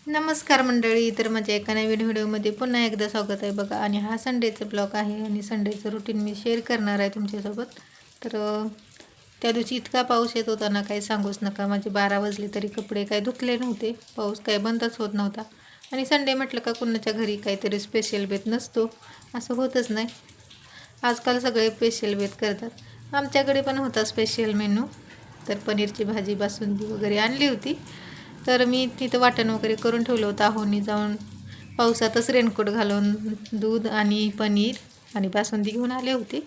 नमस्कार मंडळी. तर माझ्या एका नवीन व्हिडिओमध्ये पुन्हा एकदा स्वागत आहे बघा. आणि हा संडेचा ब्लॉग आहे आणि संडेचं रुटीन मी शेअर करणार आहे तुमच्यासोबत. तर त्या दिवशी इतका पाऊस येत होता ना, काही सांगूच नका. माझे 12 वाजले तरी कपडे काही धुतले नव्हते. पाऊस काही बंदच होत नव्हता. आणि संडे म्हटलं का कुणाच्या घरी काहीतरी स्पेशल बेत नसतो, असं होतच नाही. आजकाल सगळे स्पेशल बेत करतात. आमच्याकडे पण होता स्पेशल मेनू. तर पनीरची भाजी, बासुंदी वगैरे आणली होती. तर मी तिथं वाटण वगैरे करून ठेवलं होतं. आहोनी जाऊन पावसातच रेनकोट घालून दूध आणि पनीर आणि बासुंदी घेऊन आले होते.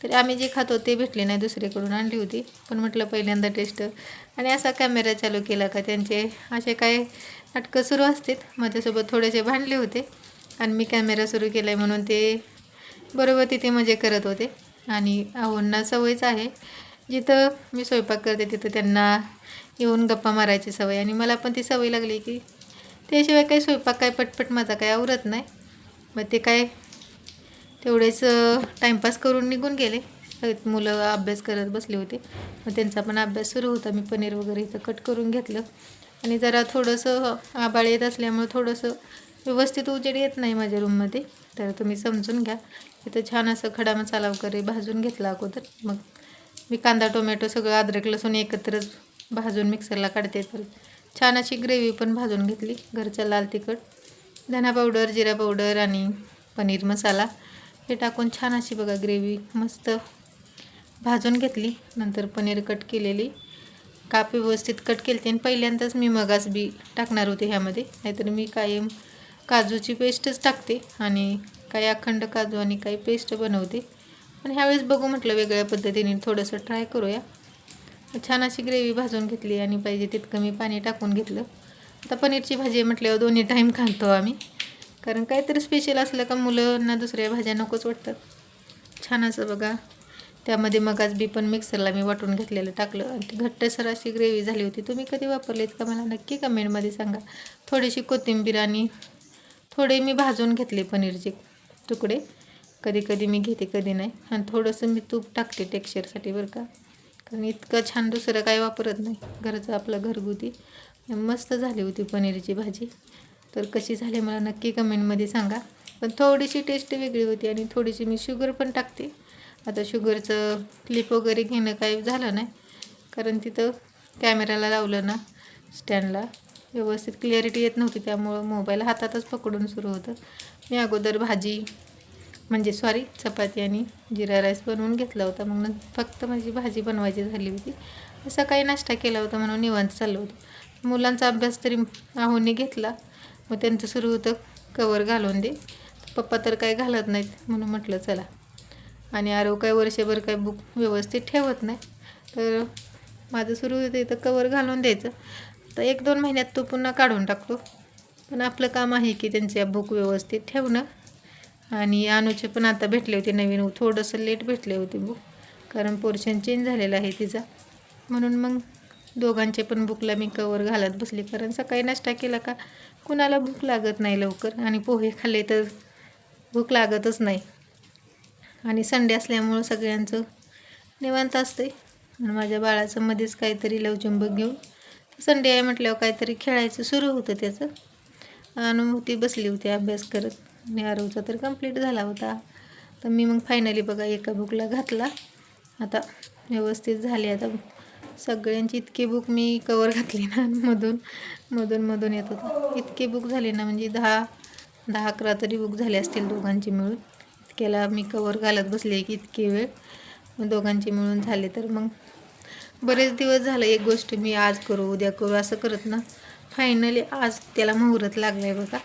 तर आम्ही जे खातो ते भेटले नाही, दुसरीकडून आणली होती. पण म्हटलं पहिल्यांदा टेस्ट. आणि असा कॅमेरा चालू केला का त्यांचे असे काय नाटकं सुरू असतात. माझ्यासोबत थोडेसे भांडले होते आणि मी कॅमेरा सुरू केला आहे म्हणून ते बरोबर तिथे मजे करत होते. आणि आहोंना सवयच आहे, जिथं मी स्वयंपाक करते तिथं त्यांना येऊन गप्पा मारायची सवय. आणि मला पण ती सवय लागली की त्याशिवाय काही स्वयंपाक काय पटपट माझा काय आवरत नाही. मग ते काय तेवढेच टाईमपास करून निघून गेले. मुलं अभ्यास करत बसले होते, मग त्यांचा पण अभ्यास सुरू होता. मी पनीर वगैरे इथं कट करून घेतलं. आणि जरा थोडंसं आभाळ येत असल्यामुळे थोडंसं व्यवस्थित उजेड येत नाही माझ्या रूममध्ये. तर तुम्ही समजून घ्या. इथं छान असं खडा मसाला वगैरे भाजून घेतला अगोदर. मग मी कांदा टोमॅटो सगळं अद्रक लसूण एकत्रच भाजून मिक्सरला काढते. तर छान अशी ग्रेव्ही पण भाजून घेतली. घरचा लाल तिखट, धना पावडर, जिरा पावडर आणि पनीर मसाला हे टाकून छान अशी बघा ग्रेव्ही मस्त भाजून घेतली. नंतर पनीर कट केलेली काप व्यवस्थित कट केली. आणि पहिल्यांदाच मी मगास बी टाकणार होते ह्यामध्ये, नाहीतर मी कायम काजूची पेस्टच टाकते आणि काही अखंड काजू आणि काही पेस्ट बनवते. पण ह्यावेळेस बघू म्हटलं वेगळ्या पद्धतीने थोडंसं ट्राय करूया. छान अशी ग्रेव्ही भाजून घेतली आणि पाहिजे तितकं मी पाणी टाकून घेतलं. आता पनीरची भाजी म्हटल्यावर दोन्ही टाईम खातो आम्ही, कारण काहीतरी स्पेशल असलं का मुलांना दुसऱ्या भाज्या नकोच वाटतात. छान असं बघा त्यामध्ये मगाच बी पण मिक्सरला मी वाटून घेतलेलं टाकलं आणि ती घट्टसर अशी ग्रेव्ही झाली होती. तुम्ही कधी वापरलीत का मला नक्की कमेंटमध्ये सांगा. थोडीशी कोथिंबीर आणि थोडे मी भाजून घेतले पनीरचे तुकडे. कधी कधी मी घेते कधी नाही. आणि थोडंसं मी तूप टाकते टेक्स्चरसाठी बरं का, कारण इतकं छान दुसरं काही वापरत नाही, घरचं आपलं घरगुती. मस्त झाली होती पनीरची भाजी. तर कशी झाली मला नक्की कमेंटमध्ये सांगा. पण थोडीशी टेस्ट वेगळी होती आणि थोडीशी मी शुगर पण टाकते. आता शुगरचं क्लिप वगैरे घेणं काही झालं नाही, कारण तिथं कॅमेराला लावलं ना स्टँडला व्यवस्थित क्लिअरिटी येत नव्हती, त्यामुळं मोबाईल हातातच पकडून सुरू होतं. मी अगोदर भाजी म्हणजे चपाती आणि जिरा राईस बनवून घेतला होता. मग फक्त माझी भाजी बनवायची झाली होती. सकाळी नाश्ता केला होता म्हणून निवांत चाललं होतं. मुलांचा अभ्यास तरी आहोंनी घेतला. मग त्यांचं सुरू होतं कवर घालून दे. पप्पा तर काय घालत नाहीत म्हणून म्हटलं चला. आणि आरव काय वर्षभर काय बुक व्यवस्थित ठेवत नाही, तर माझं सुरू होतं इथं कवर घालून द्यायचं. तर 1-2 महिन्यात तो पुन्हा काढून टाकतो. पण आपलं काम आहे की त्यांच्या बुक व्यवस्थित ठेवणं. आणि अनुचे पण आता भेटले होते नवीन, थोडंसं लेट भेटले होते बुक, कारण पोर्शन चेंज झालेला आहे तिचा. म्हणून मग दोघांचे पण बुकला मी कवर घालत बसली, कारण सकाळी नाश्ता केला का कुणाला भूक लागत नाही लवकर, आणि पोहे खाल्ले तर भूक लागतच नाही. आणि संडे असल्यामुळं सगळ्यांचं निवांत असते. आणि माझ्या बाळाचं मध्येच काहीतरी लवचंबक घेऊन संडे आहे म्हटल्यावर काहीतरी खेळायचं सुरू होतं त्याचं. अनुभूती बसली होती अभ्यास करत. आणि आरवचा तर कंप्लीट झाला होता. तर मी मग फायनली बघा एका बुकला घातला. आता व्यवस्थित झाले. आता सगळ्यांची इतकी बुक मी कवर घातली ना, मधून येत होतं. इतके बुक झाले ना, म्हणजे 10-11 तरी बुक झाले असतील दोघांची मिळून. इतक्याला मी कवर घालत बसले की इतके वेळ मग दोघांचे मिळून झाले. तर मग बरेच दिवस झालं एक गोष्ट मी आज करू उद्या करू असं करत ना, फायनली आज त्याला मुहूर्त लागलं आहे बघा.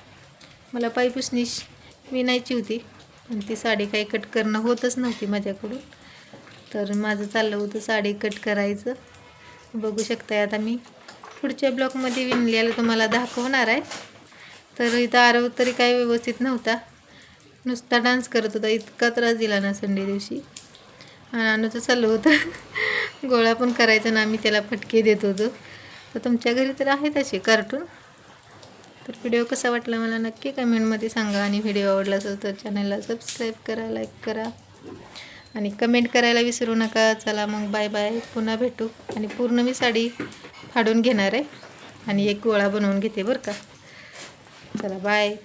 मला पायपुसणी विणायची होती, पण ती साडी काही कट करणं होतच नव्हती माझ्याकडून. तर माझं चाललं होतं साडी कट करायचं. बघू शकताय आता मी पुढच्या ब्लॉगमध्ये विणलेलं तुम्हाला दाखवणार आहे. तर इथं आरव तरी काही व्यवस्थित नव्हता, नुसता डान्स करत होता. इतका त्रास दिला ना संडे दिवशी. आणि अनुचं चाललं होतं गोळा पण करायचं ना, आम्ही त्याला फटके देत होतो. तर तुमच्या घरी तर आहेत असे कार्टून. तर व्हिडिओ कसा वाटला मला नक्की कमेंटमध्ये सांगा. आणि व्हिडिओ आवडला असेल तर चॅनलला सबस्क्राईब करा, लाईक करा आणि कमेंट करायला विसरू नका. चला मग बाय बाय, पुन्हा भेटू. आणि पूर्ण मी साडी फाडून घेणार आहे आणि एक गोळा बनवून घेते बरं का. चला बाय.